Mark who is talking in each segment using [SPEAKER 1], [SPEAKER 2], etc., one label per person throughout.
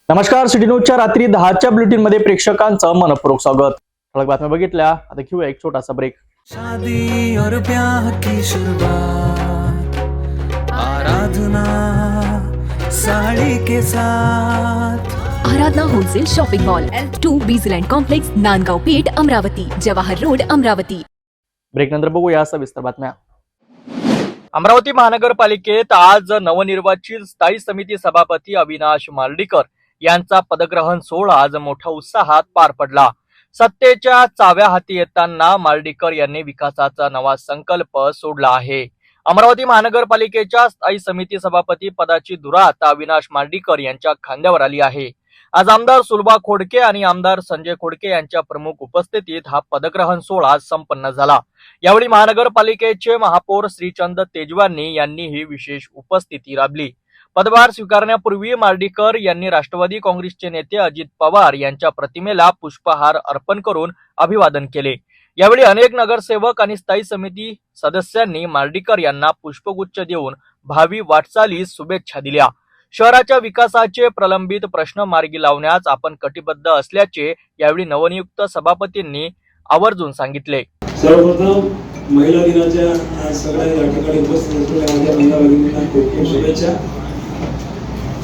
[SPEAKER 1] नमस्कार, सिटी न्यूजच्या रात्री 10च्या बुलेटिन मध्ये प्रेक्षकांचं मनपूर्वक स्वागत। ठळक बातम्या बघितल्या, आता घेऊया एक छोटासा ब्रेक।
[SPEAKER 2] शादी और ब्याह की शुरुआत आराधना साड़ी के साथ।
[SPEAKER 3] Aradhana wholesale shopping mall L2 बीजलँड complex, Nandgaon Peth, Amravati, Jawahar road, Amravati.
[SPEAKER 1] Break नंतर बघूया सविस्तर बातम्या। अमरावती महानगरपालिकेत आज नवनिर्वाचित स्थायी समिती सभापती अविनाश मार्डीकर यांचा पदग्रहण सोहळा आज मोठ्या उत्साहात पार पडला। सत्तेच्या चाव्या हाती येताना मार्डीकर यांनी विकासाचा नवा संकल्प सोडला आहे। अमरावती महानगरपालिकेच्या स्थायी समिती सभापती पदाची धुरा आता अविनाश मार्डीकर यांच्या खांद्यावर आली आहे। आज आमदार सुलभा खोडके आणि आमदार संजय खोडके यांच्या प्रमुख उपस्थितीत हा पदग्रहण सोहळा संपन्न झाला। यावेळी महानगरपालिकेचे महापौर श्रीचंद तेजवानी यांनी ही विशेष उपस्थिती लाभली। पदभार स्वीकारण्यापूर्वी मार्डीकर यांनी राष्ट्रवादी काँग्रेसचे नेते अजित पवार यांच्या प्रतिमेला पुष्पहार अर्पण करून अभिवादन केले। यावेळी अनेक नगरसेवक आणि स्थायी समिती सदस्यांनी मार्डीकर यांना पुष्पगुच्छ देऊन भावी वाटचालीस शुभेच्छा दिल्या। शहराच्या विकासाचे प्रलंबित प्रश्न मार्गी लावण्यास आपण कटिबद्ध असल्याचे यावेळी नवनियुक्त सभापतींनी आवर्जून सांगितले।
[SPEAKER 4] सर्वप्रथम महिला दिनाच्या आज सगळ्या या ठिकाणी उपस्थित असलेल्या माझ्या महिला भगिनींना खूप खूप शुभेच्छा।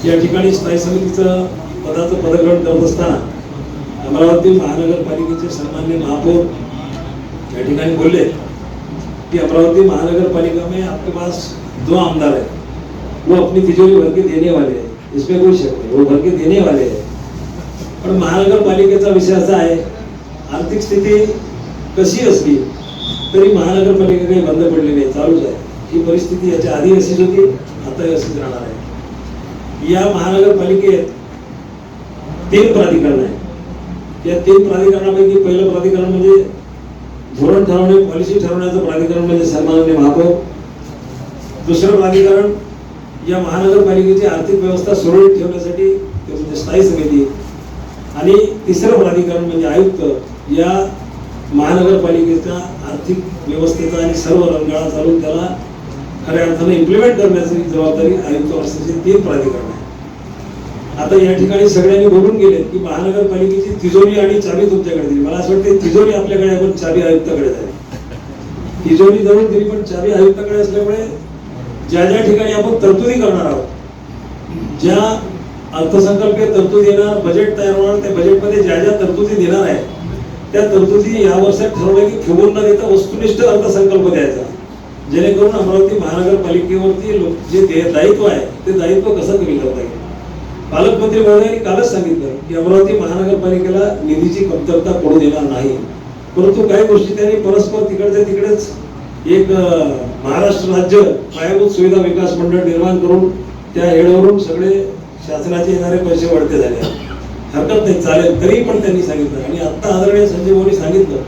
[SPEAKER 4] या ठिकाणी स्थायी समितीचं पदाचं पदग्रहण करत असताना अमरावती महानगरपालिकेचे सन्माननीय महापौर या ठिकाणी बोलले कि अमरावती महानगरपालिका में आपके पास दो आमदार है, वो अपनी तिजोरी भर के देने वाले हैं, इसमें कोई शक नहीं, वो भर के देने वाले हैं। पण महानगरपालिकेचा विषय असा आहे, आर्थिक स्थिती कशी असली तरी महानगरपालिका काही बंद पडली नाही, चालूच आहे। ही परिस्थिती याच्या आधी अशीच होती, आता अशीच राहणार आहे। या महानगरपालिकेत 3 प्राधिकरण आहे। या 3 प्राधिकरणापैकी पहिलं प्राधिकरण म्हणजे धोरण ठरवणे, पॉलिसी ठरवण्याचं प्राधिकरण म्हणजे सन्माननीय महापौर। दुसरं प्राधिकरण या महानगरपालिकेची आर्थिक व्यवस्था सुरळीत ठेवण्यासाठी ते म्हणजे स्थायी समिती, आणि तिसरं प्राधिकरण म्हणजे आयुक्त। या महानगरपालिकेच्या आर्थिक व्यवस्थेचा आणि सर्व रंगाळा चालून त्याला खऱ्या अर्थाने इम्प्लिमेंट करण्याची जबाबदारी आयुक्त असल्याचे 3 प्राधिकरण आहे। आता या ठिकाणी सगळ्यांनी बोलून गेले की महानगरपालिकेची तिजोरी आणि चाबी तुमच्याकडे दिली। मला असं वाटतं तिजोरी आपल्याकडे आहे पण चाबी आयुक्ताकडे आहे। तिजोरी जरूर दिली पण चाबी आयुक्ताकडे असल्यामुळे ज्या ज्या ठिकाणी आपण तरतुदी करणार आहोत, ज्या अर्थसंकल्पीय तरतुदी येणार, बजेट तयार होणार, त्या बजेटमध्ये ज्या ज्या तरतुदी देणार आहे त्या तरतुदी या वर्षात ठरवलं की फुगून न देता वस्तुनिष्ठ अर्थसंकल्प द्यायचा, जेणेकरून अमरावती महानगरपालिकेवरती जे दायित्व आहे ते दायित्व कसं कमी करता येईल। पालकमंत्री महोदयांनी कालच सांगितलं की अमरावती महानगरपालिकेला निधीची कमतरता पडू देणार नाही, परंतु काही गोष्टी त्यांनी परस्पर तिकडच्या तिकडेच एक महाराष्ट्र राज्य पायाभूत सुविधा विकास मंडळ निर्माण करून त्या हेडवरून सगळे शासनाचे येणारे पैसे वाढते झाले। हरकत नाही, चालेल, तरी पण त्यांनी सांगितलं। आणि आता आदरणीय संजय भाऊंनी सांगितलं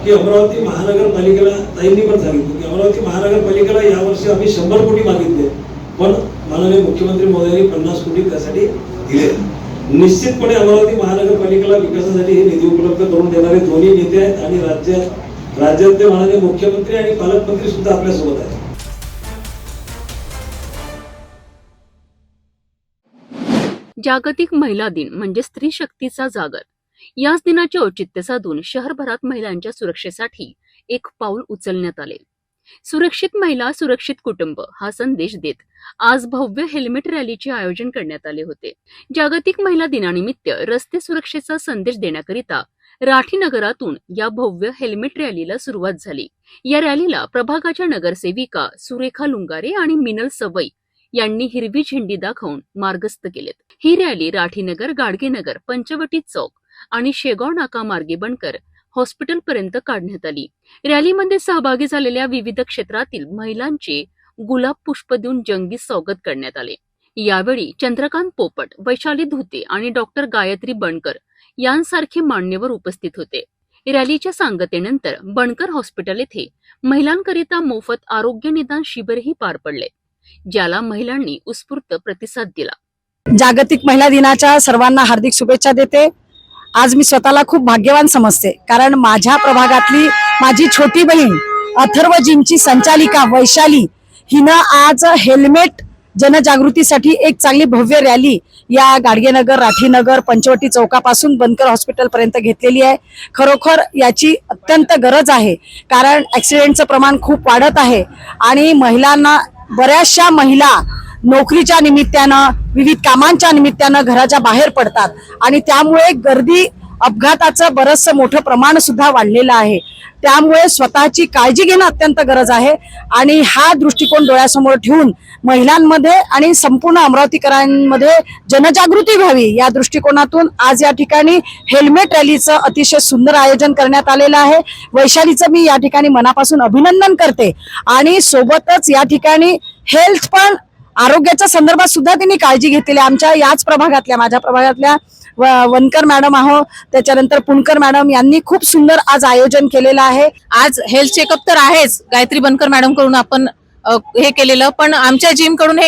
[SPEAKER 4] की अमरावती महानगरपालिकेला, ताईंनी पण सांगितलं की अमरावती महानगरपालिकेला यावर्षी आम्ही 100 कोटी मागितले, पण माननीय मुख्यमंत्री महोदयांनी 50 कोटी त्यासाठी दिले। निश्चितपणे अमरावती महानगरपालिकेला विकासासाठी हे निधी उपलब्ध करून देणारे दोन्ही नेते आहेत आणि राज्यातले माननीय मुख्यमंत्री आणि पालकमंत्री सुद्धा आपल्या सोबत आहेत।
[SPEAKER 5] जागतिक महिला दिन म्हणजे स्त्री शक्तीचा जागर। याच दिनाचे औचित्य साधून शहरभरात महिलांच्या सुरक्षेसाठी एक पाऊल उचलण्यात आले। सुरक्षित महिला सुरक्षित कुटुंब हा संदेश देत आज भव्य हेल्मेट रॅलीचे आयोजन करण्यात आले होते। जागतिक महिला दिनानिमित्त रस्ते सुरक्षेचा संदेश देण्याकरिता राठीनगरातून या भव्य हेल्मेट रॅलीला सुरुवात झाली। या रॅलीला प्रभागाच्या नगरसेविका सुरेखा लुंगारे आणि मिनल सवई यांनी हिरवी झेंडी दाखवून मार्गस्थ केलेत। ही रॅली राठीनगर, गाडगेनगर, पंचवटी चौक आणि शेगाव नाका मार्गे बनकर हॉस्पिटल पर्यंत काढण्यात आली। रॅलीमध्ये सहभागी झालेल्या विविध क्षेत्रातील महिलांचे गुलाब पुष्प देऊन जंगी स्वागत करण्यात आले। यावेळी चंद्रकांत पोपट, वैशाली धुते आणि डॉक्टर गायत्री बनकर यांसारखे मान्यवर उपस्थित होते। रॅलीच्या सांगतेनंतर बनकर हॉस्पिटल येथे महिलांकरिता मोफत आरोग्य निदान शिबिरही पार पडले, ज्याला महिलांनी उत्स्फूर्त प्रतिसाद दिला।
[SPEAKER 6] जागतिक महिला दिनाच्या सर्वांना हार्दिक शुभेच्छा देते। आज मी स्वतःला खूप भाग्यवान समजते, कारण माझ्या प्रभागातली माझी छोटी बहीण अथर्व जिमची संचालिका वैशाली हिनं आज हेल्मेट जनजागृतीसाठी एक चांगली भव्य रॅली या गाडगेनगर, राठीनगर, पंचवटी चौकापासून बनकर हॉस्पिटल पर्यंत घेतलेली आहे. खरोखर याची अत्यंत गरज आहे, कारण ऍक्सिडेंटचं प्रमाण खूप वाढत आहे आणि महिलांना, बऱ्याचशा महिला नोकरीच्या निमित्तानं, विविध कामांच्या निमित्तानं घराच्या बाहेर पडतात आणि त्यामुळे गर्दी, अपघाताचं बरंचसं मोठं प्रमाण सुद्धा वाढलेलं आहे. त्यामुळे स्वतःची काळजी घेणं अत्यंत गरज आहे आणि हा दृष्टिकोन डोळ्यासमोर ठेवून महिलांमध्ये आणि संपूर्ण अमरावतीकरांमध्ये जनजागृती व्हावी या दृष्टिकोनातून आज या ठिकाणी हेल्मेट रॅलीचं अतिशय सुंदर आयोजन करण्यात आलेलं आहे. वैशालीचं मी या ठिकाणी मनापासून अभिनंदन करते आणि सोबतच या ठिकाणी हेल्थ पण, आरोग्याच्या संदर्भात सुद्धा त्यांनी काळजी घेतलेली. आमच्या याच प्रभागातल्या, माझ्या प्रभागातल्या वनकर मॅडम आहो, त्याच्यानंतर पुणकर मॅडम यांनी खूप सुंदर आज आयोजन केलेलं आहे.
[SPEAKER 7] आज हेल्थ चेकअप तर आहेच, गायत्री बनकर मॅडम कडून आपण हे केलेलं, पण आमच्या जिम कडून हे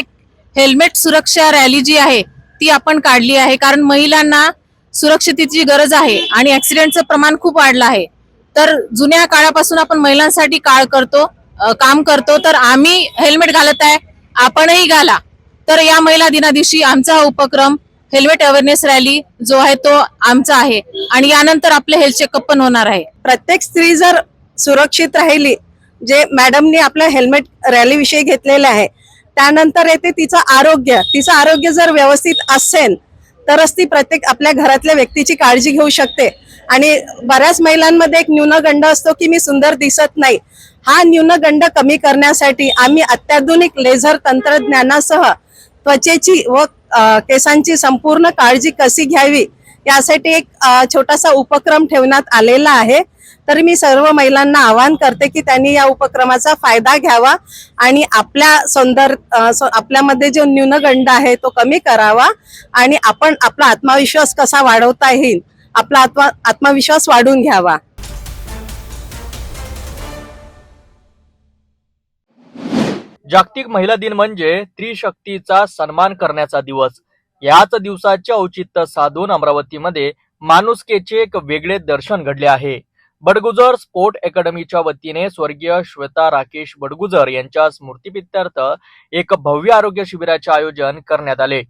[SPEAKER 7] हेल्मेट सुरक्षा रॅली जी आहे ती आपण काढली आहे, कारण महिलांना सुरक्षिततेची गरज आहे आणि ऍक्सिडेंटचं प्रमाण खूप वाढलं आहे. तर जुन्या काळापासून आपण महिलांसाठी काम करतो, तर आम्ही हेल्मेट घालत आहे, आपणही घाला. तर या महिला दिना दिवशी आमचा हा उपक्रम हेल्मेट अवेअरनेस रॅली जो आहे तो आमचा आहे आणि यानंतर आपले हेल्थ चेकअप पण होणार आहे.
[SPEAKER 8] प्रत्येक स्त्री जर सुरक्षित राहिली, जे मॅडमनी आपल्या हेल्मेट रॅली विषयी घेतलेलं आहे, त्यानंतर येते तिचं आरोग्य जर व्यवस्थित असेल तरच ती प्रत्येक आपल्या घरातल्या व्यक्तीची काळजी घेऊ शकते. आणि बऱ्याच महिलांमध्ये एक न्यूनगंड असतो की मी सुंदर दिसत नाही. हा न्यूनगंड कमी करण्यासाठी आम्ही अत्याधुनिक लेझर तंत्रज्ञानासह त्वचेची व केसांची संपूर्ण काळजी कशी घ्यावी यासाठी एक छोटासा उपक्रम ठेवण्यात आलेला आहे. तर मी सर्व महिलांना आवाहन करते की त्यांनी या उपक्रमाचा फायदा घ्यावा आणि आपल्यामध्ये जो न्यूनगंड आहे तो कमी करावा आणि आपण आपला आत्मविश्वास कसा वाढवता येईल, आपला आत्मविश्वास वाढवून घ्यावा.
[SPEAKER 1] जागतिक महिला दिन म्हणजे स्त्रीशक्तीचा सन्मान करण्याचा दिवस. याच दिवसाचे औचित्य साधून अमरावतीमध्ये माणुसकीचे एक वेगळे दर्शन घडले आहे. बडगुजर स्पोर्ट अकॅडमीच्या वतीने स्वर्गीय श्वेता राकेश बडगुजर यांच्या स्मृतिप्रित्यर्थ एक भव्य आरोग्य शिबिराचे आयोजन करण्यात आले.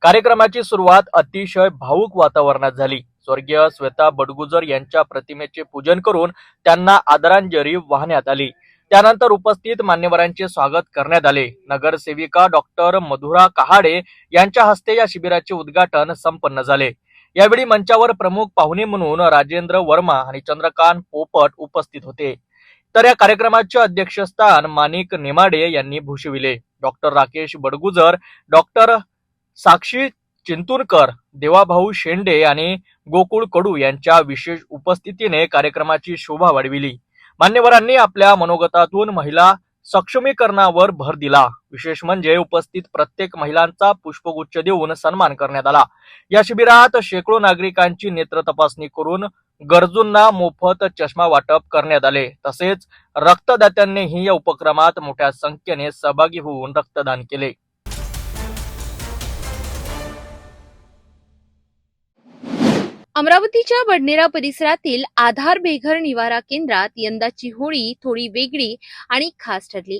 [SPEAKER 1] कार्यक्रमाची सुरुवात अतिशय भावुक वातावरणात झाली. स्वर्गीय श्वेता बडगुजर यांच्या प्रतिमेचे पूजन करून त्यांना आदरांजली वाहण्यात आली. त्यानंतर उपस्थित मान्यवरांचे स्वागत करण्यात आले. नगरसेविका डॉक्टर मधुरा कहाडे यांच्या हस्ते या शिबिराचे उद्घाटन संपन्न झाले. यावेळी मंचावर प्रमुख पाहुणे म्हणून राजेंद्र वर्मा आणि चंद्रकांत पोपट उपस्थित होते. तर या कार्यक्रमाचे अध्यक्षस्थान माणिक नेमाडे यांनी भूषविले. डॉक्टर राकेश बडगुजर, डॉक्टर साक्षी चिंतूरकर, देवाभाऊ शेंडे आणि गोकुळ कडू यांच्या विशेष उपस्थितीने कार्यक्रमाची शोभा वाढविली. मान्यवरांनी आपल्या मनोगतातून महिला सक्षमीकरणावर भर दिला. विशेष म्हणजे उपस्थित प्रत्येक महिलांचा पुष्पगुच्छ देऊन सन्मान करण्यात आला. या शिबिरात शेकडो नागरिकांची नेत्र तपासणी करून गरजूंना मोफत चष्मा वाटप करण्यात आले. तसेच रक्तदात्यांनीही या उपक्रमात मोठ्या संख्येने सहभागी होऊन रक्तदान केले.
[SPEAKER 5] अमरावतीच्या बडनेरा परिसरातील आधार बेघर निवारा केंद्रात यंदाची होळी थोडी वेगळी आणि खास ठरली.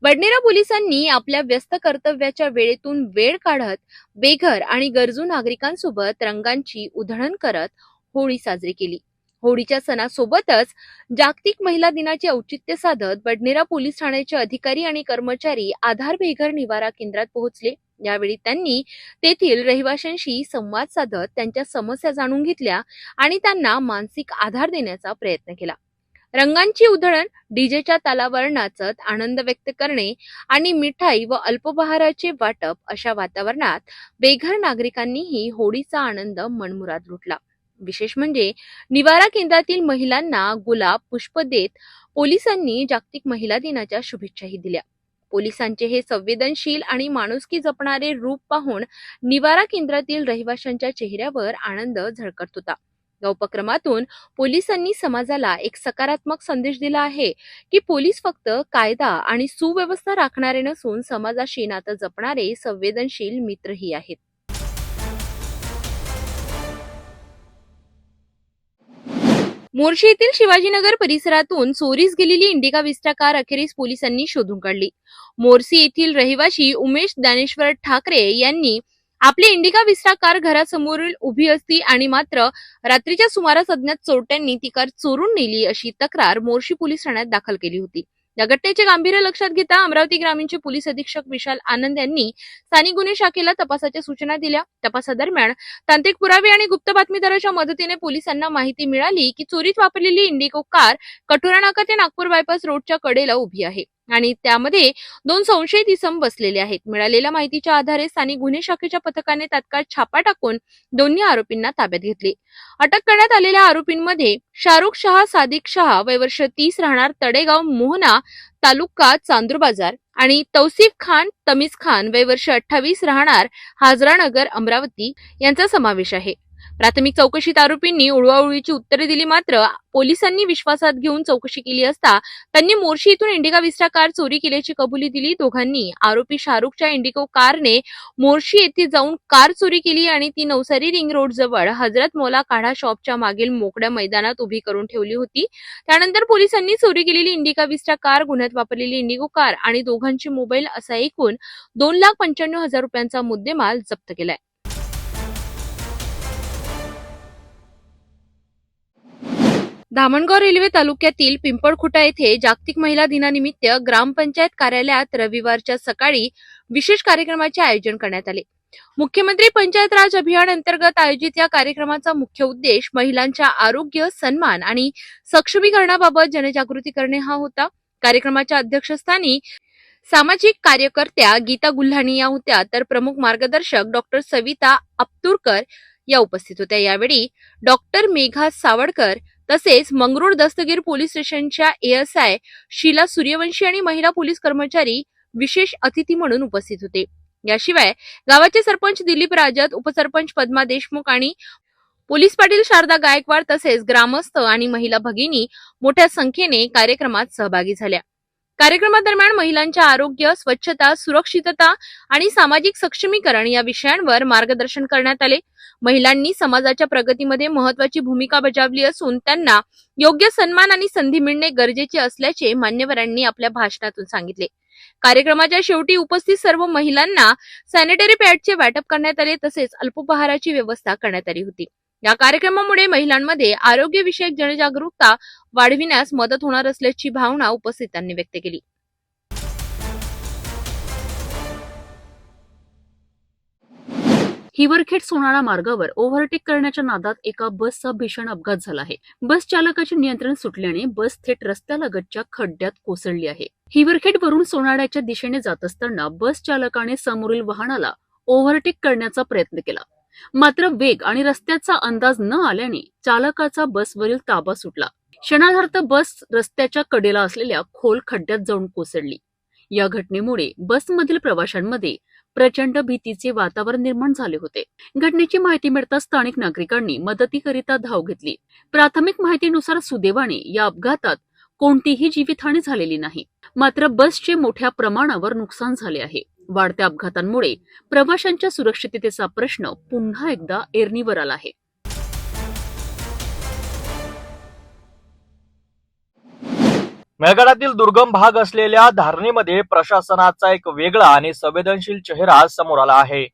[SPEAKER 5] बडनेरा पोलिसांनी आपल्या व्यस्त कर्तव्याच्या वेळेतून वेळ काढत बेघर आणि गरजू नागरिकांसोबत रंगांची उधळण करत होळी साजरी केली. होळीच्या सणासोबतच जागतिक महिला दिनाचे औचित्य साधत बडनेरा पोलीस ठाण्याचे अधिकारी आणि कर्मचारी आधार बेघर निवारा केंद्रात पोहोचले. यावेळी त्यांनी तेथील रहिवाशांशी संवाद साधत त्यांच्या समस्या जाणून घेतल्या आणि त्यांना मानसिक आधार देण्याचा प्रयत्न केला. रंगांची उधळण, डीजेच्या तालावर नाचत आनंद व्यक्त करणे आणि मिठाई व अल्पहाराचे वाटप अशा वातावरणात बेघर नागरिकांनीही होळीचा आनंद मनमुराद लुटला. विशेष म्हणजे निवारा केंद्रातील महिलांना गुलाब पुष्प देत पोलिसांनी जागतिक महिला दिनाच्या शुभेच्छाही दिल्या. पोलिसांचे हे संवेदनशील आणि माणुसकी जपणारे रूप पाहून निवारा केंद्रातील रहिवाशांच्या चेहऱ्यावर आनंद झळकत होता. या उपक्रमातून पोलिसांनी समाजाला एक सकारात्मक संदेश दिला आहे की पोलीस फक्त कायदा आणि सुव्यवस्था राखणारे नसून समाजाशी नातं जपणारे संवेदनशील मित्रही आहेत.
[SPEAKER 9] मोर्शी येथील शिवाजीनगर परिसरातून चोरीस गेलेली इंडिका विस्टा कार अखेरीस पोलिसांनी शोधून काढली. मोर्शी येथील रहिवासी उमेश ज्ञानेश्वर ठाकरे यांनी आपली इंडिका विस्टा कार घरासमोर उभी असती आणि मात्र रात्रीच्या सुमारास अज्ञात चोरट्यांनी ती कार चोरून नेली अशी तक्रार मोर्शी पोलीस ठाण्यात दाखल केली होती. या घटनेचे गांभीर्य लक्षात घेता अमरावती ग्रामीणचे पोलीस अधीक्षक विशाल आनंद यांनी स्थानिक गुन्हे शाखेला तपासाच्या सूचना दिल्या. तपासादरम्यान तांत्रिक पुरावे आणि गुप्त बातमीदाराच्या मदतीने पोलिसांना माहिती मिळाली की चोरीत वापरलेली इंडिगो कार कठोरा नाका ते नागपूर बायपास रोडच्या कडेला उभी आहे आणि त्यामध्ये 2 संशयित इसम बसलेले आहेत. मिळालेल्या माहितीच्या आधारे स्थानिक गुन्हे शाखेच्या पथकाने तात्काळ छापा टाकून दोन्ही आरोपींना ताब्यात घेतले. अटक करण्यात आलेल्या आरोपींमध्ये शाहरुख शहा, सादिक शहा वय वर्ष 30 राहणार तडेगाव मोहना तालुका चांदूर बाजार आणि तौसिफ खान तमीज खान वय वर्ष 28 राहणार हाजरानगर अमरावती यांचा समावेश आहे. प्राथमिक चौकशीत आरोपींनी उडवाउडवीची उत्तरे दिली. मात्र पोलिसांनी विश्वासात घेऊन चौकशी केली असता त्यांनी मोर्शी इथून इंडिका विस्टा कार चोरी केल्याची कबुली दिली. दोघांनी आरोपी शाहरुखच्या इंडिको कारने मोर्शी येथे जाऊन कार चोरी केली आणि ती नवसारी रिंग रोड जवळ हजरत मौला काढा शॉपच्या मागील मोकळ्या मैदानात उभी करून ठेवली होती. त्यानंतर पोलिसांनी चोरी केलेली इंडिका विस्टा कार, गुन्ह्यात वापरलेली इंडिगो कार आणि दोघांचे मोबाईल असा एकूण 2,95,000 रुपयांचा मुद्देमाल जप्त केलाय. धामणगाव रेल्वे तालुक्यातील पिंपळखुटा येथे जागतिक महिला दिनानिमित्त ग्रामपंचायत कार्यालयात रविवारच्या सकाळी विशेष कार्यक्रमाचे आयोजन करण्यात आले. मुख्यमंत्री पंचायत राज अभियान अंतर्गत आयोजित या कार्यक्रमाचा मुख्य उद्देश महिलांच्या आरोग्य, सन्मान आणि सक्षमीकरणाबाबत जनजागृती करणे हा होता. कार्यक्रमाच्या अध्यक्षस्थानी सामाजिक कार्यकर्त्या गीता गुल्हाणी या होत्या, तर प्रमुख मार्गदर्शक डॉक्टर सविता अपतुरकर या उपस्थित होत्या. यावेळी डॉक्टर मेघा सावडकर तसेच मंगरूळ दस्तगीर पोलीस स्टेशनच्या ASI शीला सूर्यवंशी आणि महिला पोलीस कर्मचारी विशेष अतिथी म्हणून उपस्थित होते. याशिवाय गावाचे सरपंच दिलीप राजत, उपसरपंच पद्मा देशमुख आणि पोलीस पाटील शारदा गायकवाड तसेच ग्रामस्थ आणि महिला भगिनी मोठ्या संख्येने कार्यक्रमात सहभागी झाल्या. कार्यक्रमादरम्यान महिलांच्या आरोग्य, स्वच्छता, सुरक्षितता आणि सामाजिक सक्षमीकरण या विषयांवर मार्गदर्शन करण्यात आले. महिलांनी समाजाच्या प्रगतीमध्ये महत्वाची भूमिका बजावली असून त्यांना योग्य सन्मान आणि संधी मिळणे गरजेचे असल्याचे मान्यवरांनी आपल्या भाषणातून सांगितले. कार्यक्रमाच्या शेवटी उपस्थित सर्व महिलांना सॅनिटरी पॅडचे वाटप करण्यात आले तसेच अल्पोपहाराची व्यवस्था करण्यात आली होती. या कार्यक्रमामुळे महिलांमध्ये आरोग्यविषयक जनजागरूकता वाढविण्यास मदत होणार असल्याची भावना उपस्थितांनी व्यक्त केली.
[SPEAKER 5] हिवरखेड सोनाळा मार्गावर ओव्हरटेक करण्याच्या नादात एका बसचा भीषण अपघात झाला आहे. बस चालकाचे नियंत्रण सुटल्याने बस थेट रस्त्यालगतच्या खड्ड्यात कोसळली आहे. हिवरखेडवरून सोनाळ्याच्या दिशेने जात असताना बस चालकाने समोरील वाहनाला ओव्हरटेक करण्याचा प्रयत्न केला. मात्र वेग आणि रस्त्याचा अंदाज न आल्याने चालकाचा बसवरील ताबा सुटला. क्षणार्धात बस रस्त्याच्या कडेला असलेल्या खोल खड्ड्यात जाऊन कोसळली. या घटनेमुळे बसमधील प्रवाशांमध्ये प्रचंड भीतीचे वातावरण निर्माण झाले होते. घटनेची माहिती मिळताच स्थानिक नागरिकांनी मदतीकरिता धाव घेतली. प्राथमिक माहितीनुसार सुदैवाने या अपघातात कोणतीही जीवितहानी झालेली नाही. मात्र बसचे मोठ्या प्रमाणावर नुकसान झाले आहे. वाढत्या अपघातांमुळे प्रवाशांच्या सुरक्षिततेचा प्रश्न पुन्हा एकदा ऐरणीवर आला आहे.
[SPEAKER 1] मेळघाटातील दुर्गम भाग असलेल्या धारणीमध्ये प्रशासनाचा एक वेगळा आणि संवेदनशील चेहरा समोर आला आहे.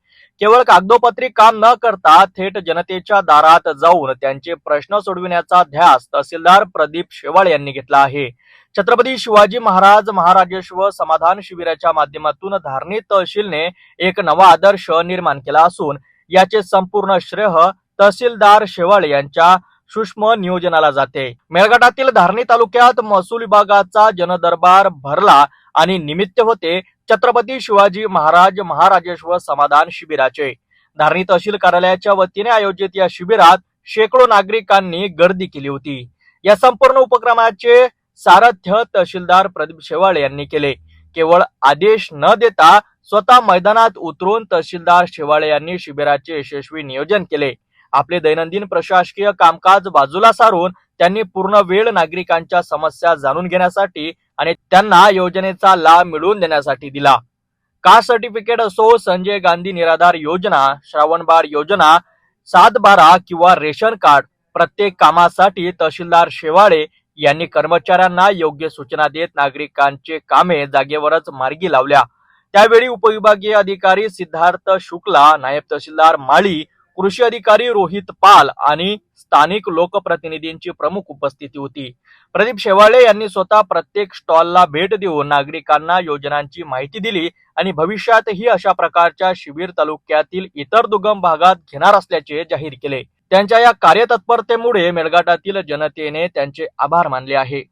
[SPEAKER 1] केवळ कागदोपत्री काम न करता थेट जनतेच्या दारात जाऊन त्यांचे प्रश्न सोडविण्याचा ध्यास तहसीलदार प्रदीप शेवाळ यांनी घेतला आहे. छत्रपती शिवाजी महाराज महाराजेश्वर समाधान शिबिराच्या माध्यमातून धारणी तहसीलने एक नवा आदर्श निर्माण केला असून याचे संपूर्ण श्रेय तहसीलदार शेवाळ यांच्या सूक्ष्म नियोजनाला जाते. मेळघाटातील धारणी तालुक्यात महसूल विभागाचा जनदरबार भरला आणि निमित्त होते छत्रपती शिवाजी महाराज महाराजेश्वर समाधान शिबिराचे. धारणी तहसील कार्यालयाच्या वतीने आयोजित या शिबिरात शेकडो नागरिकांनी गर्दी केली होती. या संपूर्ण उपक्रमाचे सारथ्य तहसीलदार प्रदीप शेवाळ यांनी केले. केवळ आदेश न देता स्वतः मैदानात उतरून तहसीलदार शेवाळे यांनी शिबिराचे यशस्वी नियोजन केले. आपले दैनंदिन प्रशासकीय कामकाज बाजूला सारून त्यांनी पूर्ण वेळ नागरिकांच्या समस्या जाणून घेण्यासाठी आणि त्यांना योजनेचा लाभ मिळवून देण्यासाठी दिला. कास्ट सर्टिफिकेट असो, संजय गांधी निराधार योजना, श्रावणबाळ योजना, 7/12 किंवा रेशन कार्ड, प्रत्येक कामासाठी तहसीलदार शेवाळे यांनी कर्मचाऱ्यांना योग्य सूचना देत नागरिकांचे कामे जागेवरच मार्गी लावल्या। त्यावेळी उपविभागीय अधिकारी सिद्धार्थ शुक्ला, नायब तहसीलदार माळी, कृषी अधिकारी रोहित पाल आणि स्थानिक लोकप्रतिनिधींची प्रमुख उपस्थिती होती। प्रदीप शेवाळे यांनी स्वतः प्रत्येक स्टॉलला भेट देऊन नागरिकांना योजनांची माहिती दिली आणि भविष्यातही अशा प्रकारच्या शिबिर तालुक्यातील इतर दुर्गम भागात घेणार असल्याचे जाहीर केले। त्यांच्या या कार्यतत्परतेमुळे मेळघाटातील जनतेने त्यांचे आभार मानले आहे।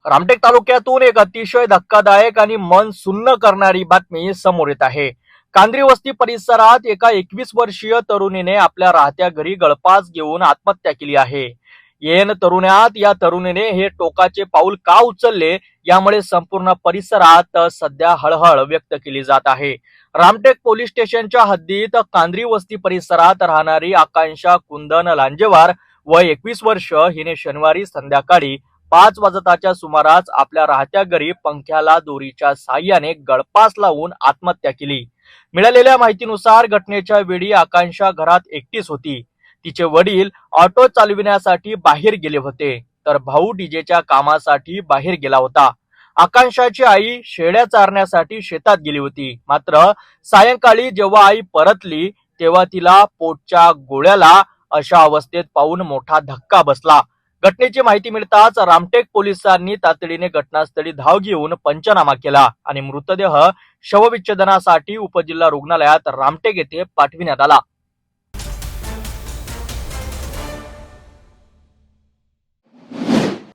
[SPEAKER 1] रामटेक तालुक्यातून एक अतिशय धक्कादायक आणि मन सुन्न करणारी बातमी समोर येत आहे। कांद्री वस्ती परिसरात एका 21 वर्षीय तरुणीने आपल्या राहत्या घरी गळफास घेऊन आत्महत्या केली आहे। येन तरुणात या तरुणीने हे टोकाचे पाऊल का उचलले यामुळे संपूर्ण परिसरात सध्या हळहळ व्यक्त केली जात आहे। रामटेक पोलीस स्टेशनच्या हद्दीत कांद्री वस्ती परिसरात राहणारी आकांक्षा कुंदन लांजेवार वय 21 वर्ष हिने शनिवारी संध्याकाळी 5 वाजताच्या सुमारास आपल्या राहत्या घरी पंख्याला दोरीच्या साहाय्याने गळफास लावून आत्महत्या केली। मिळालेल्या माहितीनुसार घटनेच्या वेळी आकांक्षा घरात एकटीच होती। तिचे वडील ऑटो चालविण्यासाठी बाहेर गेले होते, तर भाऊ डीजेच्या कामासाठी बाहेर गेला होता। आकांक्षाची आई शेळ्या चारण्यासाठी शेतात गेली होती। मात्र सायंकाळी जेव्हा आई परतली तेव्हा तिला पोटच्या गोळ्याला अशा अवस्थेत पाहून मोठा धक्का बसला। घटनेची माहिती मिळताच रामटेक पोलिसांनी तातडीने घटनास्थळी धाव घेऊन पंचनामा केला आणि मृतदेह शवविच्छेदनासाठी उपजिल्हा रुग्णालयात रामटेक येथे पाठविण्यात आला।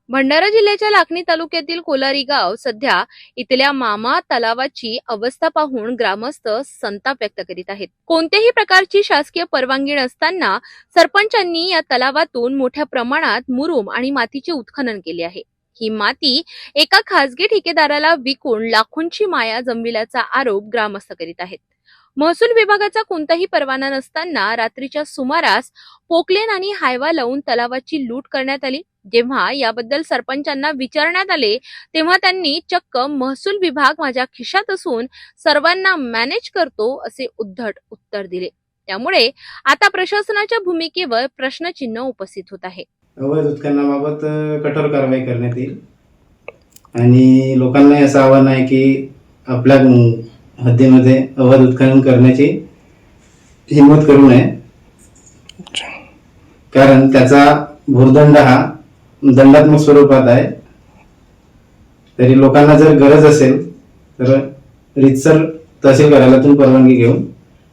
[SPEAKER 9] भंडारा जिल्ह्याच्या लाखनी तालुक्यातील कोलारी गाव सध्या इथल्या मामा तलावाची अवस्था पाहून ग्रामस्थ संताप व्यक्त करीत आहेत। कोणत्याही प्रकारची शासकीय परवानगी नसताना सरपंचांनी या तलावातून मोठ्या प्रमाणात मुरुम आणि मातीचे उत्खनन केले आहे। ही माती एका खासगी ठेकेदाराला विकून लाखोंची माया जमविल्याचा आरोप ग्रामस्थ करीत आहेत। महसूल विभागाचा कोणताही परवाना नसताना रात्रीच्या सुमारास पोकलेन आणि हायवा लावून तलावाची लूट करण्यात आली। जेव्हा याबद्दल सरपंचांना विचारण्यात आले तेव्हा त्यांनी चक्क महसूल विभाग माझ्या खिशात असून सर्वांना मॅनेज करतो असे उद्धट उत्तर दिले। त्यामुळे आता प्रशासनाच्या भूमिकेवर प्रश्नचिन्ह उपस्थित होत आहे।
[SPEAKER 10] अवैध उत्खननाबाबत कठोर कारवाई करण्यात येईल आणि लोकांना असं आव्हान आहे की आपल्या हद्दीमध्ये अवैध उत्खनन करण्याची हिंमत करू नये, कारण त्याचा भूर्दंड हा दंडात्मक स्वरूपात आहे। तरी लोकांना जर गरज असेल तर रीतसर तहसील कार्यालयातून परवानगी घेऊन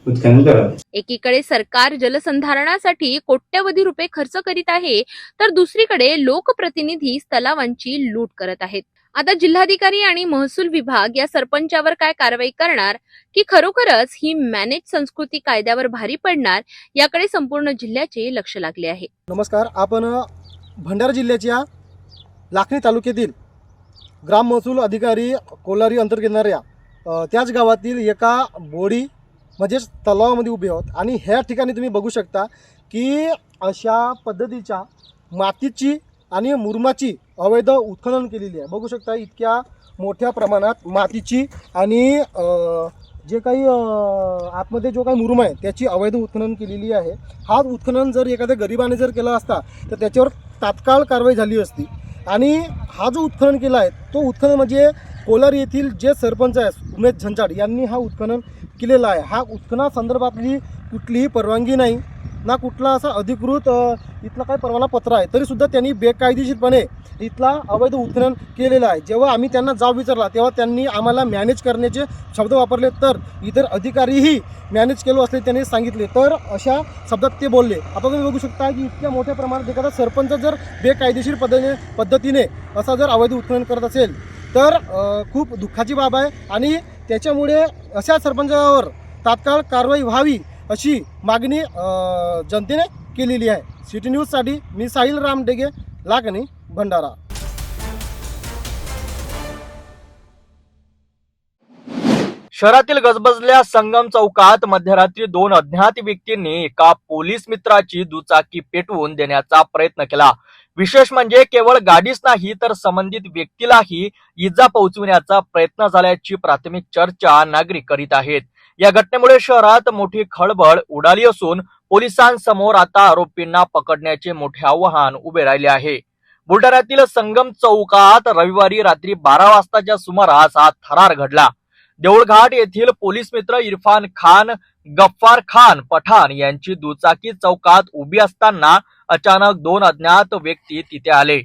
[SPEAKER 10] उत्खनन करावे।
[SPEAKER 9] एकीकडे सरकार जलसंधारणासाठी कोट्यवधी रुपये खर्च करीत आहे, तर दुसरीकडे लोकप्रतिनिधी तलावांची लूट करत आहेत। आता जिल्हाधिकारी आणि महसूल विभाग या सरपंचावर काय कारवाई करणार की खरोखरच ही मॅनेज संस्कृती कायद्यावर भारी पडणार याकडे संपूर्ण जिल्ह्याचे लक्ष लागले आहे।
[SPEAKER 11] नमस्कार, आपण भंडारा जिल्ह्याच्या लाखनी तालुक्यातील ग्राम महसूल अधिकारी कोलारी अंतर्गत येणाऱ्या त्याच गावातील एका बोडी म्हणजेच तलावामध्ये उभे आहोत आणि ह्या ठिकाणी तुम्ही बघू शकता की अशा पद्धतीच्या मातीची आणि मुरुमाची अवैध उत्खनन केलेली आहे। बघू शकता इतक्या मोठ्या प्रमाणात मातीची आणि जे काही आतमध्ये जो काही मुरुम आहे त्याची अवैध उत्खनन केलेली आहे। हा उत्खनन जर एखाद्या गरिबाने जर केला असता तर त्याच्यावर तात्काळ कारवाई झाली असती। आणि हा जो उत्खनन केला आहे तो उत्खनन म्हणजे कोलारी येथील जे सरपंच आहेत उमेश झंचाड यांनी हा उत्खनन केलेला आहे। हा उत्खननासंदर्भातली कुठलीही परवानगी नाही ना कुठला असा अधिकृत इथला काही परवाना पत्र आहे, तरीसुद्धा त्यांनी बेकायदेशीरपणे इथला अवैध उत्खनन केलेलं आहे। जेव्हा आम्ही त्यांना जाब विचारला तेव्हा त्यांनी आम्हाला मॅनेज करण्याचे शब्द वापरले, तर इतर अधिकारीही मॅनेज केलो असले त्यांनी सांगितले, तर अशा शब्दात ते बोलले। आता तुम्ही बघू शकता की इतक्या मोठ्या प्रमाणात एखादा सरपंच जर बेकायदेशीर पद्धतीने असा जर अवैध उत्खनन करत असेल तर खूप दुःखाची बाब आहे आणि त्याच्यामुळे अशा सरपंचावर तात्काळ कारवाई व्हावी अशी मागणी जनतेने केलेली आहे। सिटी न्यूजसाठी मी साहिल रामडेगे, लाखनी, भंडारा।
[SPEAKER 1] शहरातील गजबजल्या संगम चौकात मध्यरात्री 2 अज्ञात व्यक्तींनी एका पोलीस मित्राची दुचाकी पेटवून देण्याचा प्रयत्न केला। विशेष म्हणजे केवळ गाडीच नाही तर संबंधित व्यक्तीलाही इजा पोहोचविण्याचा प्रयत्न झाल्याची प्राथमिक चर्चा नागरिक करीत आहेत। या घटनेमुळे शहरात मोठी खळबळ उडाली असून पोलिसांसमोर आता आरोपींना पकडण्याचे मोठे आव्हान उभे राहिले आहे. बुलढाण्यातील संगम चौकात रविवारी रात्री 12 वाजताच्या सुमारास हा थरार घडला. देऊळघाट येथील पोलीस मित्र इरफान खान, गफ्फार खान पठाण यांची दुचाकी चौकात उभी असताना अचानक 2 अज्ञात व्यक्ती तिथे आले.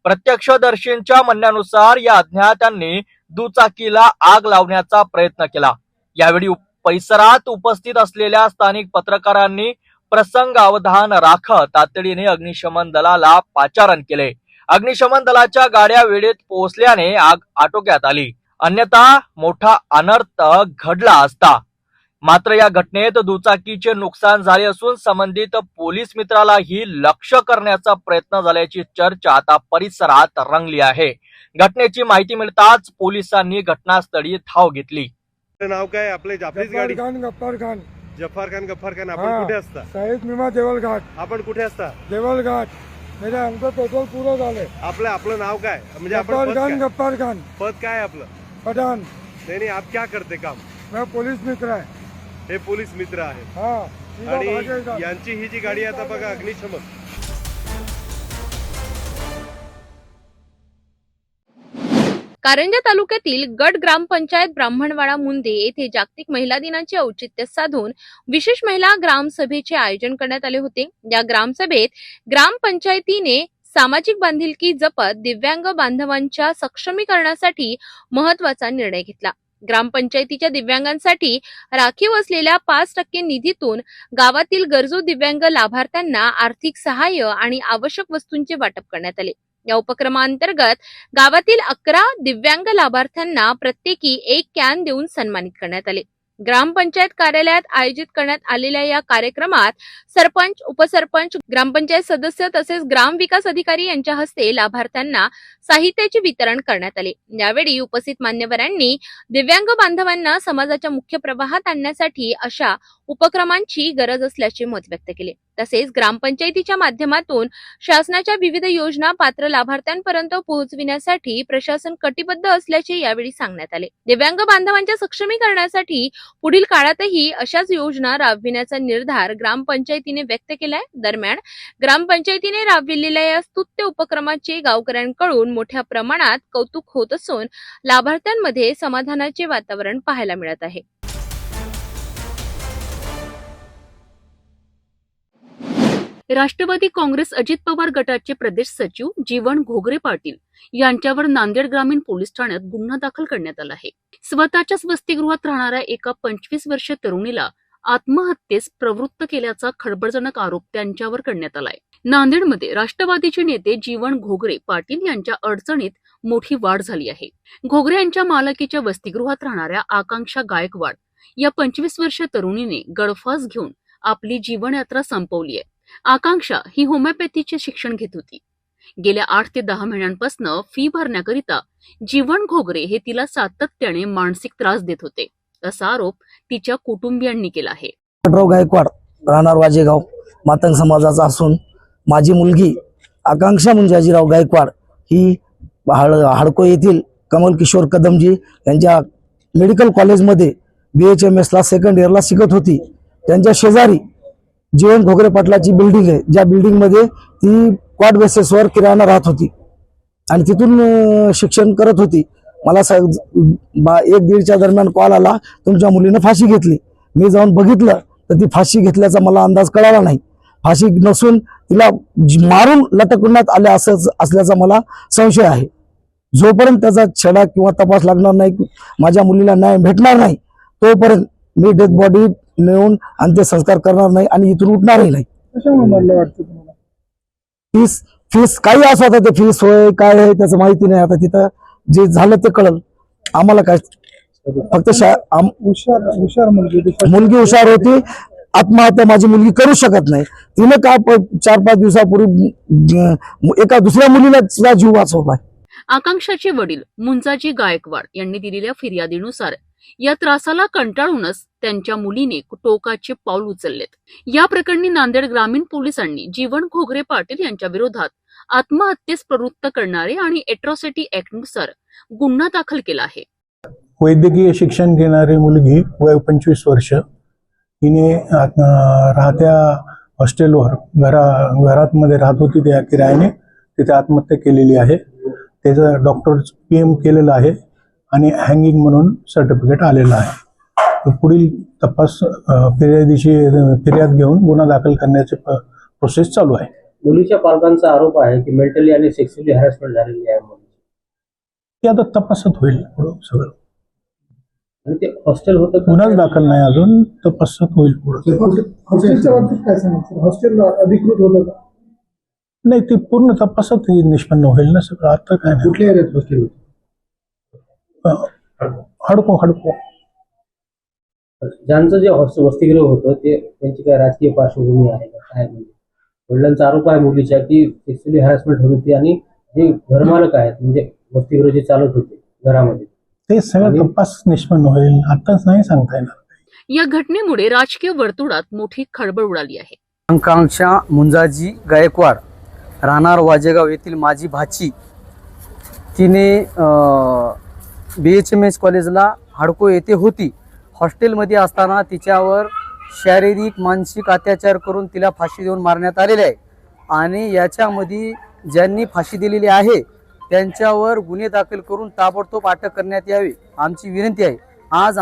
[SPEAKER 1] प्रत्यक्षदर्शींच्या म्हणण्यानुसार या अज्ञातांनी दुचाकीला आग लावण्याचा प्रयत्न केला. यावेळी परिसरात उपस्थित असलेल्या स्थानिक पत्रकारांनी प्रसंगावधान राखत तातडीने अग्निशमन दलाला पाचारण केले. अग्निशमन दलाच्या गाड्या वेळेत पोहोचल्याने आग आटोक्यात आली, अन्यथा मोठा अनर्थ घडला असता. मात्र या घटनेत दुचाकीचे नुकसान झाले असून संबंधित पोलीस मित्रालाही लक्ष्य करण्याचा प्रयत्न झाल्याची चर्चा आता परिसरात रंगली आहे. घटनेची माहिती मिळताच पोलिसांनी घटनास्थळी धाव घेतली.
[SPEAKER 12] नाव काय आपले? आपलीच गाडी?
[SPEAKER 11] गफ्फार खान.
[SPEAKER 12] गफ्फार खान आपण कुठे असता?
[SPEAKER 11] साईद मीमा देवलघाट.
[SPEAKER 12] आपण कुठे असता?
[SPEAKER 11] देवलघाट. मेरे आमचं पेट्रोल पुरं झालंय.
[SPEAKER 12] आपलं नाव काय? म्हणजे आपण
[SPEAKER 11] गफ्फार खान.
[SPEAKER 12] पद काय आपलं?
[SPEAKER 11] पठाण.
[SPEAKER 12] नाही आप क्या करते काम?
[SPEAKER 11] मैं पोलीस मित्र आहे.
[SPEAKER 12] हे पोलीस मित्र आहेत. आणि यांची ही जी गाडी आहे आता बघा अग्निशमन.
[SPEAKER 9] कारंजा तालुक्यातील गट ग्रामपंचायत ब्राह्मणवाडा मुंदे येथे जागतिक महिला दिनाचे औचित्य साधून विशेष महिला ग्रामसभेचे आयोजन करण्यात आले होते. या ग्रामसभेत ग्रामपंचायतीने सामाजिक बांधिलकी जपत दिव्यांग बांधवांच्या सक्षमीकरणासाठी महत्वाचा निर्णय घेतला. ग्रामपंचायतीच्या दिव्यांगांसाठी राखीव असलेल्या 5% निधीतून गावातील गरजू दिव्यांग लाभार्थ्यांना आर्थिक सहाय्य आणि आवश्यक वस्तूंचे वाटप करण्यात आले. या उपक्रमांतर्गत गावातील 11 दिव्यांग लाभार्थ्यांना प्रत्येकी 1 कॅन देऊन सन्मानित करण्यात आले. ग्रामपंचायत कार्यालयात आयोजित करण्यात आलेल्या या कार्यक्रमात सरपंच, उपसरपंच, ग्रामपंचायत सदस्य तसेच ग्रामविकास अधिकारी यांच्या हस्ते लाभार्थ्यांना साहित्याचे वितरण करण्यात आले. यावेळी उपस्थित मान्यवरांनी दिव्यांग बांधवांना समाजाच्या मुख्य प्रवाहात आणण्यासाठी अशा उपक्रमांची गरज असल्याचे मत व्यक्त केले. तसेच ग्रामपंचायतीच्या माध्यमातून शासनाच्या विविध योजना पात्र लाभार्थ्यांपर्यंत पोहोचविण्यासाठी प्रशासन कटिबद्ध असल्याचे यावेळी सांगण्यात आले. दिव्यांग बांधवांच्या सक्षमीकरणासाठी पुढील काळातही अशाच योजना राबविण्याचा निर्धार ग्रामपंचायतीने व्यक्त केलाय. दरम्यान ग्रामपंचायतीने राबविलेल्या या स्तुत्य उपक्रमाचे गावकऱ्यांकडून मोठ्या प्रमाणात कौतुक होत असून लाभार्थ्यांमध्ये समाधानाचे वातावरण पाहायला मिळत आहे.
[SPEAKER 5] राष्ट्रवादी काँग्रेस अजित पवार गटाचे प्रदेश सचिव जीवन घोगरे पाटील यांच्यावर नांदेड ग्रामीण पोलीस ठाण्यात गुन्हा दाखल करण्यात आला आहे. स्वतःच्याच वसतिगृहात राहणाऱ्या एका 25 वर्षीय तरुणीला आत्महत्येस प्रवृत्त केल्याचा खळबळजनक आरोप त्यांच्यावर करण्यात आलाय. नांदेडमध्ये राष्ट्रवादीचे नेते जीवन घोगरे पाटील यांच्या अडचणीत मोठी वाढ झाली आहे. घोगरे यांच्या मालकीच्या वसतिगृहात राहणाऱ्या आकांक्षा गायकवाड या 25 वर्षीय तरुणीने गळफास घेऊन आपली जीवनयात्रा संपवली आहे. आकांक्षा ही होमिओपॅथीचे शिक्षण घेत होती. गेल्या 8 ते 10 महिन्यांपासून फी भरण्याकरिता जीवन घोगरे हे तिला सातत्याने मानसिक त्रास देत होते, असा आरोप तिच्या कुटुंबियांनी केला आहे.
[SPEAKER 6] गायकवाड राहणार वाजेगाव मातंग समाजाचा असून माझी मुलगी आकांक्षा मुंजाजीराव गायकवाड ही हाडको येथील कमल किशोर कदमजी यांच्या मेडिकल कॉलेजमध्ये BHMS ला सेकंड इयरला शिकत होती. त्यांच्या शेजारी जीवन घोगरे पाटलाची बिल्डिंग आहे, ज्या बिल्डिंगमध्ये ती क्वाड बेसिसवर किरायानं राहत होती आणि तिथून शिक्षण करत होती. मला 1-1:30च्या दरम्यान कॉल आला, तुमच्या मुलीनं फाशी घेतली. मी जाऊन बघितलं तर ती फाशी घेतल्याचा मला अंदाज कळाला नाही. फाशी नसून तिला मारून लटकवण्यात आले असल्याचा मला संशय आहे. जोपर्यंत त्याचा छडा किंवा तपास लागणार नाही, माझ्या मुलीला न्याय भेटणार नाही, तोपर्यंत मी डेथ बॉडी नेऊन अंत्यसंस्कार करणार नाही आणि इथून उठणारही नाही. फीस काही असं होतं, ते फीस होय काय आहे त्याचं माहिती नाही. आता तिथं जे झालं ते कळलं आम्हाला. काय फक्त मुलगी हुशार होती. आत्महत्या माझी मुलगी करू शकत नाही. तिने का 4-5 दिवसापूर्वी एका दुसऱ्या मुलीला जीव वाचवलाय.
[SPEAKER 5] आकांक्षाचे वडील मुंजाजी गायकवाड यांनी दिलेल्या फिर्यादीनुसार या त्रासाला कंटाळूनच त्यांच्या मुलीने टोकाचे पाऊल उचललेत. या प्रकरणी नांदेड ग्रामीण पोलिसांनी जीवन घोगरे पाटील यांच्या विरोधात आत्महत्येस प्रवृत्त करणारे आणि एट्रॉसिटी ऍक्टनुसार गुन्हा दाखल केला आहे.
[SPEAKER 11] वैद्यकीय शिक्षण घेणारी मुलगी वय 25 वर्ष, हिने राहत्या हॉस्टेलवर घरामध्ये राहत होती त्या किरायाने, तिथे आत्महत्या केलेली आहे. त्याचं डॉक्टर PM केलेलं आहे आणि हँगिंग म्हणून सर्टिफिकेट आलेलं आहे. पुढील तपास फिर्याद घेऊन गुन्हा दाखल करण्याची प्रोसेस चालू आहे.
[SPEAKER 13] मुलीच्या पालकांचा आरोप आहे की मेंटली आणि सेक्शुअली हॅरेसमेंट झालेली आहे मुलीची.
[SPEAKER 11] ते आता तपासात होईल पुढं सगळं.
[SPEAKER 13] आणि ते हॉस्टेल होतं,
[SPEAKER 11] गुन्हाच दाखल नाही अजून, तपासात होईल पुढं.
[SPEAKER 14] हॉस्टेलच्या बाबतीत काय सांगायचं? हॉस्टेल अधिकृत होतं का?
[SPEAKER 11] नाही, ते पूर्ण तपासात निष्पन्न होईल ना सगळं. आता काय नाही.
[SPEAKER 14] कुठल्या एरियात हॉस्टेल होतं?
[SPEAKER 11] हडको.
[SPEAKER 13] ज्यांचं जे वसतिगृह होतं ते त्यांची काय राजकीय पार्श्वभूमी आहे का काय? म्हणजे वडिलांचा आरोप आहे मुलीच्या की सेक्शुअली हॅरेसमेंट होत होती आणि जे घरमालक आहेत म्हणजे वसतिगृह जे चालत होते घरामध्ये,
[SPEAKER 11] ते सगळं तपास निष्पन्न होईल, आताच नाही सांगता येणार.
[SPEAKER 5] या घटनेमुळे राजकीय वर्तुळात मोठी खळबळ उडाली आहे.
[SPEAKER 13] आकांक्षा मुंजाजी गायकवाड, राहणार वाजेगाव येथील माझी भाची, तिने BHMS कॉलेजला हडको येथे होती. हॉस्टेलमध्ये असताना तिच्यावर शारीरिक मानसिक अत्याचार करून तिला फाशी देऊन मारण्यात आलेले आहे. आणि याच्यामध्ये ज्यांनी फाशी दिलेली आहे त्यांच्यावर गुन्हे दाखल करून ताबडतोब अटक करण्यात यावी आमची विनंती आहे. आज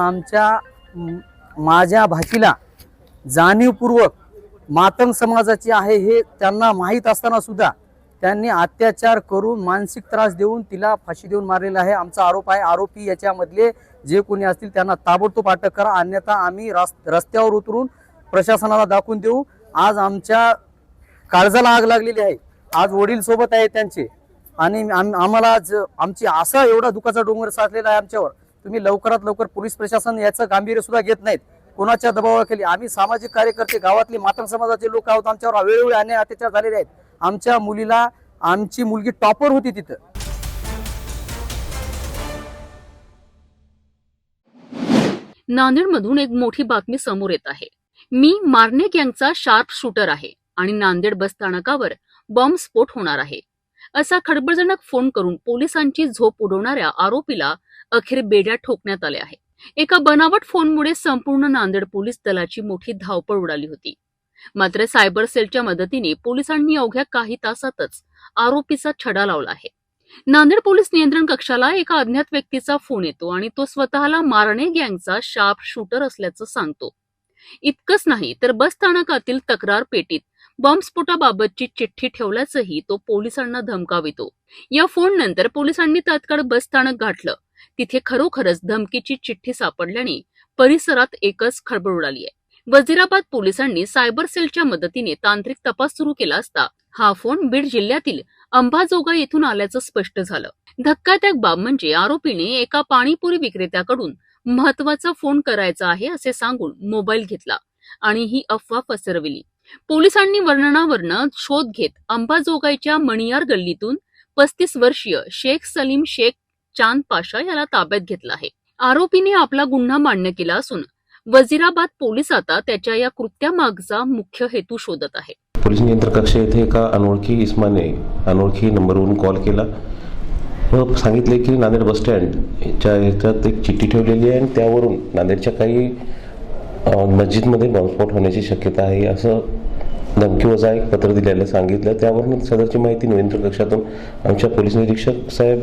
[SPEAKER 13] माझ्या भाचीला जाणीवपूर्वक मातंग समाजाची आहे हे त्यांना माहीत असताना सुद्धा त्यांनी अत्याचार करून मानसिक त्रास देऊन तिला फाशी देऊन मारलेला आहे. आमचा आरोप आहे. आरोपी याच्यामधले जे कोणी असतील त्यांना ताबडतोब अटक करा, अन्यथा आम्ही रस्त्यावर उतरून प्रशासनाला दाखवून देऊ. आज आमच्या काळजाला आग लागलेली आहे. आज वडील सोबत आहे त्यांचे आणि आम्हाला आमची असा एवढा दुःखाचा डोंगर साचलेला आहे आमच्यावर. तुम्ही लवकरात लवकर पोलीस प्रशासन याचं गांभीर्य सुद्धा घेत नाहीत. कोणाच्या दबावाखाली आम्ही सामाजिक कार्यकर्ते, गावातले मातंग समाजाचे लोक आहोत. आमच्यावर वेळोवेळी अन्याय अत्याचार झालेले आहेत. आमच्या मुलीला, आमची मुलगी टॉपर होती तिथं.
[SPEAKER 5] नांदेडमधून एक मोठी बातमी समोर येत आहे. मी मारणे गँगचा शार्प शूटर आहे आणि नांदेड बस स्थानकावर बॉम्बस्फोट होणार आहे असा खळबळजनक फोन करून पोलिसांची झोप उडवणाऱ्या आरोपीला अखेर बेड्या ठोकण्यात आल्या आहे. एका बनावट फोनमुळे संपूर्ण नांदेड पोलीस दलाची मोठी धावपळ उडाली होती. मात्र सायबर सेलच्या मदतीने पोलिसांनी अवघ्या काही तासातच आरोपीचा छडा लावला आहे. नांदेड पोलीस नियंत्रण कक्षाला एका अज्ञात व्यक्तीचा फोन येतो आणि तो स्वतःला मारणे गँगचा शार्प शूटर असल्याचं सांगतो. इतकंच नाही तर बस स्थानकातील तक्रार पेटीत बॉम्बस्फोटाबाबतची चिठ्ठी ठेवल्याचंही तो पोलिसांना धमकावितो. या फोन नंतर पोलिसांनी तात्काळ बस स्थानक गाठलं. तिथे खरोखरच धमकीची चिठ्ठी सापडल्याने परिसरात एकच खळबळ उडाली आहे. वजिराबाद पोलिसांनी सायबर सेलच्या मदतीने तांत्रिक तपास सुरू केला असता हा फोन बीड जिल्ह्यातील अंबाजोगाई येथून आल्याचं स्पष्ट झालं. धक्कादायक बाब म्हणजे आरोपीने एका पाणीपुरी विक्रेत्याकडून महत्वाचा फोन करायचा आहे असे सांगून मोबाईल घेतला आणि ही अफवा पसरविली. पोलिसांनी वर्णनावरून शोध घेत अंबाजोगाईच्या मणियार गल्लीतून 35 वर्षीय शेख सलीम शेख चांद पाशा याला ताब्यात घेतला आहे. आरोपीने आपला गुन्हा मान्य केला असून वजिराबाद पोलीस आता त्याच्या या कृत्यामागचा मुख्य हेतू शोधत आहे.
[SPEAKER 15] पोलीस नियंत्रण कक्ष येथे एका अनोळखी इस्माने अनोळखी नंबरवरून कॉल केला व सांगितले की नांदेड बस स्टँडच्या याच्यात एक चिठ्ठी ठेवलेली आहे आणि त्यावरून नांदेडच्या काही मस्जिदमध्ये बॉम्बस्फोट होण्याची शक्यता आहे असं धमकीवजा एक पत्र दिलेलं सांगितलं. त्यावरून सदरची माहिती नियंत्रण कक्षातून आमच्या पोलीस निरीक्षक साहेब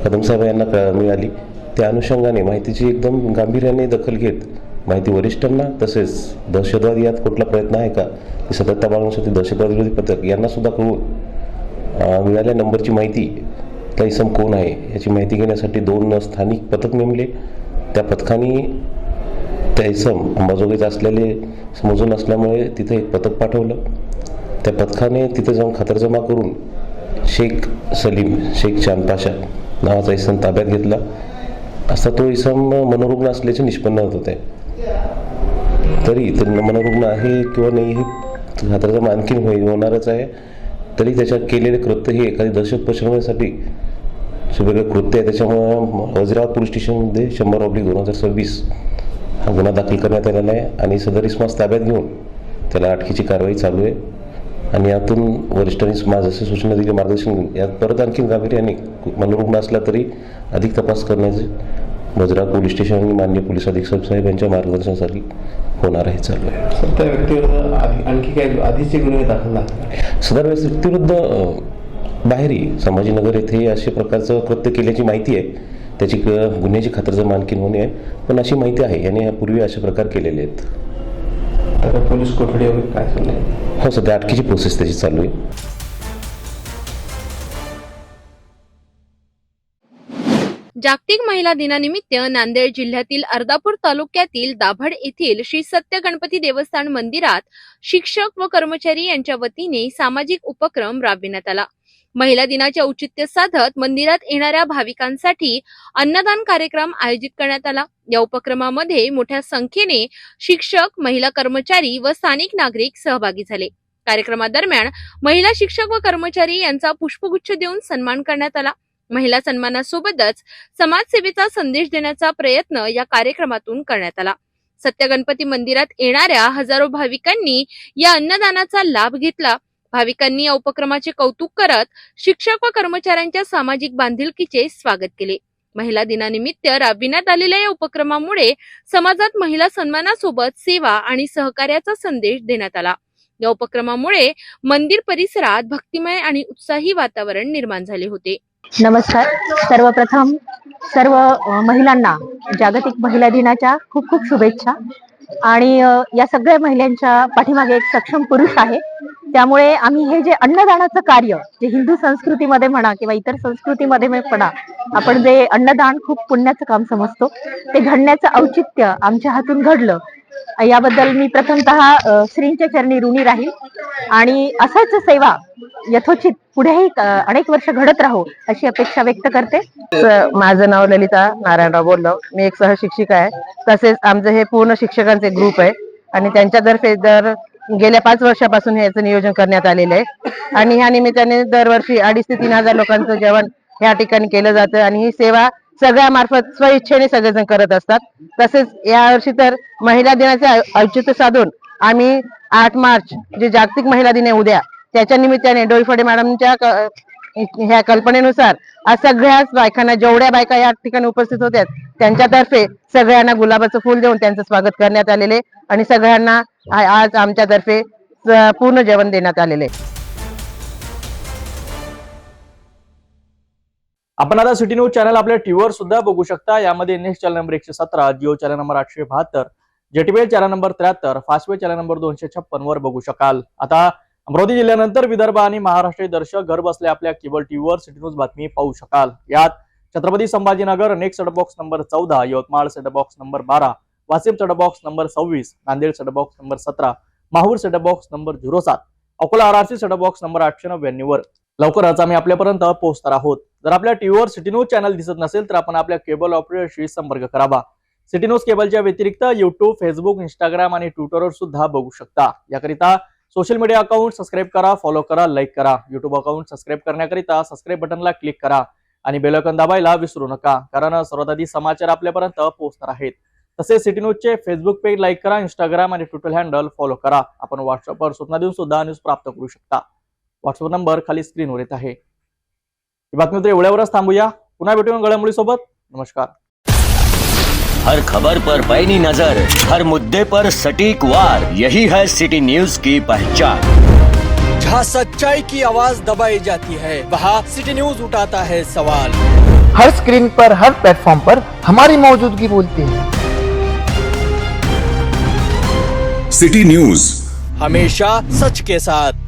[SPEAKER 15] कदम साहेब यांना मिळाली. त्या अनुषंगाने माहितीची एकदम गांभीर्याने दखल घेत माहिती वरिष्ठांना तसेच दहशतवादी यात कुठला प्रयत्न आहे का ही सतर्कता बाळगण्यासाठी दहशतवाद विरोधी पथक यांना सुद्धा कळवून मिळालेल्या नंबरची माहिती त्या इसम कोण आहे याची माहिती घेण्यासाठी 2 स्थानिक पथक नेमले. त्या पथकाने त्या इसम अंबाजोगाईत असलेले समजून असल्यामुळे तिथे एक पथक पाठवलं. त्या पथकाने तिथे जाऊन खातरजमा करून शेख सलीम शेख चांद पाशा नावाचा इसम ताब्यात घेतला असता तो इसम मनोरुग्ण असल्याचे निष्पन्न होत होते. तरी मनोरुग्ण आहे किंवा नाही हे खातरजमा आणखी होणारच आहे. तरी त्याच्यात केलेले कृत्य हे एखादी दहशत पसरवण्यासाठी वेगळं कृत्य आहे. त्याच्यामुळे वजिराबाद पोलीस स्टेशनमध्ये 100/2026 हा गुन्हा दाखल करण्यात आलेला आहे आणि सदर इसमास ताब्यात घेऊन त्याला अटकेची कारवाई चालू आहे. आणि यातून वरिष्ठांनी जसे सूचना दिली मार्गदर्शन यात परत आणखी गांभीर्याने मनोरुग्ण असला तरी अधिक तपास करण्याचे मजरा पोलीस स्टेशन आणि माननीय पोलीस अधीक्षक साहेब यांच्या मार्गदर्शनासाठी होणार आहे चालू आहे.
[SPEAKER 10] सर त्या व्यक्तीवर आणखी काही आधीचे गुन्हे दाखल झाले?
[SPEAKER 15] सदर व्यक्तीविरुद्ध बाहेरही संभाजीनगर येथे अशा प्रकारचं कृत्य केल्याची माहिती आहे. त्याची गुन्ह्याची खातरजमा होणे आहे, पण अशी माहिती आहे याने यापूर्वी असे प्रकार केलेले आहेत.
[SPEAKER 10] तर पोलीस कोठडी वगैरे काय चालू आहे?
[SPEAKER 15] हो, सध्या अटकेची प्रोसेस त्याची चालू आहे.
[SPEAKER 9] जागतिक महिला दिनानिमित्त नांदेड जिल्ह्यातील अर्धापूर तालुक्यातील दाभड येथील श्री सत्य गणपती देवस्थान मंदिरात शिक्षक व कर्मचारी यांच्या वतीने सामाजिक उपक्रम राबविण्यात आला. महिला दिनाचे औचित्य साधत मंदिरात येणाऱ्या भाविकांसाठी अन्नदान कार्यक्रम आयोजित करण्यात आला. या उपक्रमामध्ये मोठ्या संख्येने शिक्षक, महिला कर्मचारी व स्थानिक नागरिक सहभागी झाले. कार्यक्रमादरम्यान महिला शिक्षक व कर्मचारी यांचा पुष्पगुच्छ देऊन सन्मान करण्यात आला. महिला सन्मानासोबतच समाजसेवेचा संदेश देण्याचा प्रयत्न या कार्यक्रमातून करण्यात आला. सत्य गणपती मंदिरात येणाऱ्या हजारो भाविकांनी या अन्नदानाचा लाभ घेतला. भाविकांनी या उपक्रमाचे कौतुक करत शिक्षक व कर्मचाऱ्यांच्या सामाजिक बांधिलकीचे स्वागत केले. महिला दिनानिमित्त राबविण्यात आलेल्या या उपक्रमामुळे समाजात महिला सन्मानासोबत सेवा आणि सहकार्याचा संदेश देण्यात आला. या उपक्रमामुळे मंदिर परिसरात भक्तिमय आणि उत्साही वातावरण निर्माण झाले होते.
[SPEAKER 16] नमस्कार. सर्वप्रथम सर्व महिलांना जागतिक महिला दिनाच्या खूप खूप शुभेच्छा. आणि या सगळ्या महिलांच्या पाठीमागे एक सक्षम पुरुष आहे. त्यामुळे आम्ही हे जे अन्नदानाचं कार्य, जे हिंदू संस्कृतीमध्ये म्हणा किंवा इतर संस्कृतीमध्ये म्हणा, आपण जे अन्नदान खूप पुण्याचं काम समजतो, ते घडण्याचं औचित्य आमच्या हातून घडलं. याबद्दल मी प्रथमतः श्रींच्या चरणी ऋणी राहील आणि असाच सेवा यथोचित पुढेही अनेक वर्ष घडत राहो अशी अपेक्षा व्यक्त करते.
[SPEAKER 17] माझं नाव ललिता नारायणराव बोललो. मी एक सहशिक्षिका आहे. तसेच आमचं हे पूर्ण शिक्षकांचे ग्रुप आहे आणि त्यांच्यातर्फे गेल्या 5 वर्षापासून याचं नियोजन करण्यात आलेलं आहे. आणि ह्या निमित्ताने दरवर्षी 2,500 ते 3,000 लोकांचं जेवण ह्या ठिकाणी केलं जातं आणि ही सेवा सगळ्या मार्फत स्वइच्छेने सगळेजण करत असतात. तसेच यावर्षी तर महिला दिनाचे औचित्य साधून आम्ही 8 मार्च जे जागतिक महिला दिन आहे उद्या, त्याच्या निमित्ताने डोईफोडे मॅडमच्या ह्या कल्पनेनुसार आज सगळ्याच बायकांना, जेवढ्या बायका या ठिकाणी उपस्थित होत्या त्यांच्यातर्फे सगळ्यांना गुलाबाचं फुल देऊन त्यांचं स्वागत करण्यात आलेले आणि सगळ्यांना आज आमच्यातर्फे पूर्ण जेवण देण्यात आलेले.
[SPEAKER 1] आपण आता सिटी न्यूज चॅनल आपल्या टीव्हीवर सुद्धा बघू शकता. यामध्ये next channel number 117, Jio channel number 872, JTB channel number 73, Fastway channel number 256 वर बघू शकाल. आता अमरावती जिल्ह्यानंतर विदर्भ आणि महाराष्ट्र दर्शक घर बसल्या आपल्या केबल टीव्हीवर सिटी न्यूज बातमी पाहू शकाल. यात Chhatrapati Sambhajinagar next set box number 14, Yavatmal set box number 12, Washim set box number 26, Nanded set box number 17, Mahur set box number 07, Akola RRC set box number 899 वर लवकरच आम्ही आपल्यापर्यंत पोहोचणार आहोत. जर आपल्या टीव्हीवर सिटी न्यूज चॅनल दिसत नसेल तर आपण आपल्या केबल ऑपरेटरशी संपर्क करावा. सिटी न्यूज केबलच्या व्यतिरिक्त युट्यूब, फेसबुक, इंस्टाग्राम आणि ट्विटरवर सुद्धा बघू शकता. याकरिता सोशल मीडिया अकाउंट सबस्क्राईब करा, फॉलो करा, लाईक करा. युट्यूब अकाउंट सबस्क्राईब करण्याकरिता सबस्क्राईब बटनला क्लिक करा आणि बेल आयकॉन दाबायला विसरू नका, कारण सर्वात आधी समाचार आपल्यापर्यंत पोहोचणार आहेत. तसेच सिटी न्यूजचे फेसबुक पेज लाईक करा, इंस्टाग्राम आणि ट्विटर हँडल फॉलो करा. आपण व्हॉट्सअपवर सूचना देऊन सुद्धा न्यूज प्राप्त करू शकता. व्हॉट्सअप नंबर खाली स्क्रीनवर येत आहे. ही बातमी तर एवढ्यावरच थांबूया. पुन्हा भेटूया घडामोडीसोबत. नमस्कार.
[SPEAKER 18] हर खबर पर पैनी नजर, हर मुद्दे पर सटीक वार, यही है सिटी न्यूज की पहचान.
[SPEAKER 19] जहाँ सच्चाई की आवाज दबाई जाती है, वहाँ सिटी न्यूज उठाता है सवाल.
[SPEAKER 20] हर स्क्रीन पर, हर प्लेटफॉर्म पर हमारी मौजूदगी बोलती है.
[SPEAKER 19] सिटी न्यूज हमेशा सच के साथ.